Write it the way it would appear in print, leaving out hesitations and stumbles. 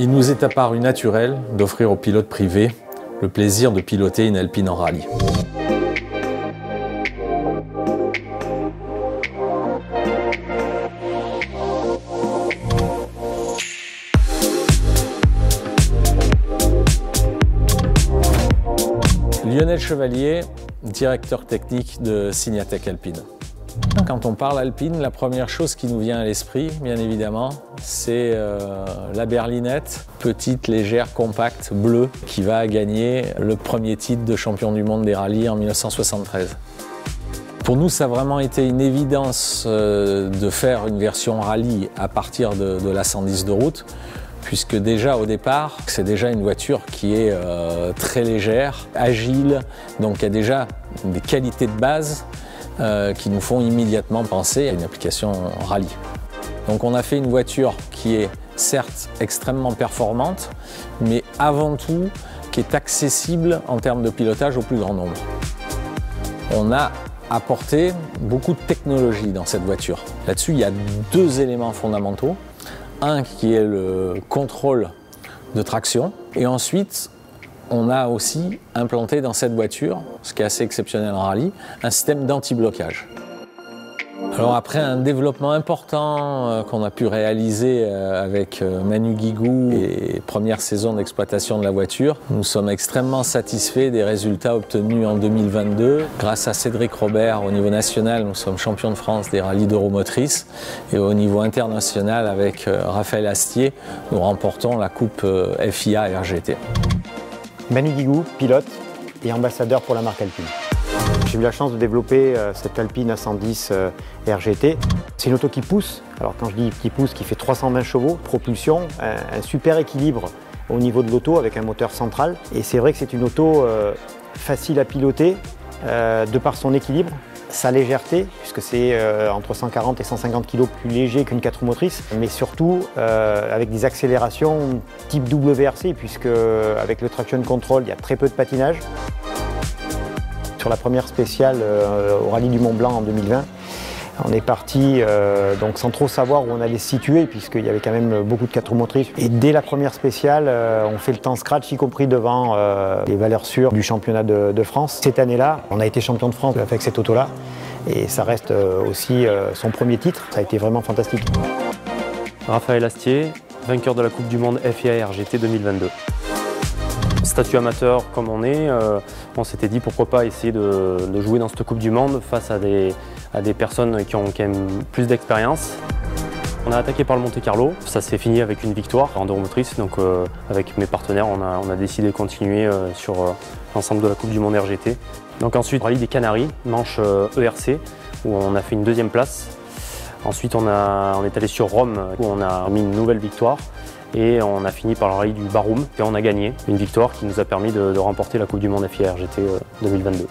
Il nous est apparu naturel d'offrir aux pilotes privés le plaisir de piloter une Alpine en rallye. Lionel Chevalier, directeur technique de Signatec Alpine. Quand on parle Alpine, la première chose qui nous vient à l'esprit, bien évidemment, c'est la berlinette, petite, légère, compacte, bleue, qui va gagner le premier titre de champion du monde des rallyes en 1973. Pour nous, ça a vraiment été une évidence de faire une version rallye à partir de la 110 de route, puisque déjà au départ, c'est déjà une voiture qui est très légère, agile, donc il y a déjà des qualités de base qui nous font immédiatement penser à une application rallye. Donc on a fait une voiture qui est certes extrêmement performante, mais avant tout qui est accessible en termes de pilotage au plus grand nombre. On a apporté beaucoup de technologie dans cette voiture. Là-dessus, il y a deux éléments fondamentaux. Un qui est le contrôle de traction, et ensuite on a aussi implanté dans cette voiture, ce qui est assez exceptionnel en rallye, un système d'anti-blocage. Alors après un développement important qu'on a pu réaliser avec Manu Guigou et première saison d'exploitation de la voiture, nous sommes extrêmement satisfaits des résultats obtenus en 2022. Grâce à Cédric Robert, au niveau national, nous sommes champions de France des rallyes d'Euromotrice, et au niveau international, avec Raphaël Astier, nous remportons la coupe FIA RGT. Manu Guigou, pilote et ambassadeur pour la marque Alpine. J'ai eu la chance de développer cette Alpine A110 RGT. C'est une auto qui pousse. Alors quand je dis qui pousse, qui fait 320 chevaux, propulsion, un super équilibre au niveau de l'auto avec un moteur central. Et c'est vrai que c'est une auto facile à piloter de par son équilibre, sa légèreté, puisque c'est entre 140 et 150 kg plus léger qu'une 4 roues motrices, mais surtout avec des accélérations type WRC, puisque avec le traction control, il y a très peu de patinage. Sur la première spéciale au Rallye du Mont Blanc en 2020, on est parti donc sans trop savoir où on allait se situer, puisqu'il y avait quand même beaucoup de 4 roues motrices. Et dès la première spéciale, on fait le temps scratch, y compris devant les valeurs sûres du championnat de France. Cette année-là, on a été champion de France avec cette auto-là, et ça reste aussi son premier titre. Ça a été vraiment fantastique. Raphaël Astier, vainqueur de la Coupe du Monde FIA RGT 2022. Statut amateur comme on est, on s'était dit pourquoi pas essayer de jouer dans cette Coupe du Monde face à des personnes qui ont quand même plus d'expérience. On a attaqué par le Monte Carlo, ça s'est fini avec une victoire en Euromotrice, donc avec mes partenaires on a décidé de continuer sur l'ensemble de la Coupe du Monde RGT. Donc ensuite, Rallye des Canaries, manche ERC, où on a fait une deuxième place. Ensuite on est allé sur Rome, où on a mis une nouvelle victoire. Et on a fini par le rallye du Baroum et on a gagné une victoire qui nous a permis de remporter la Coupe du Monde FIA RGT 2022.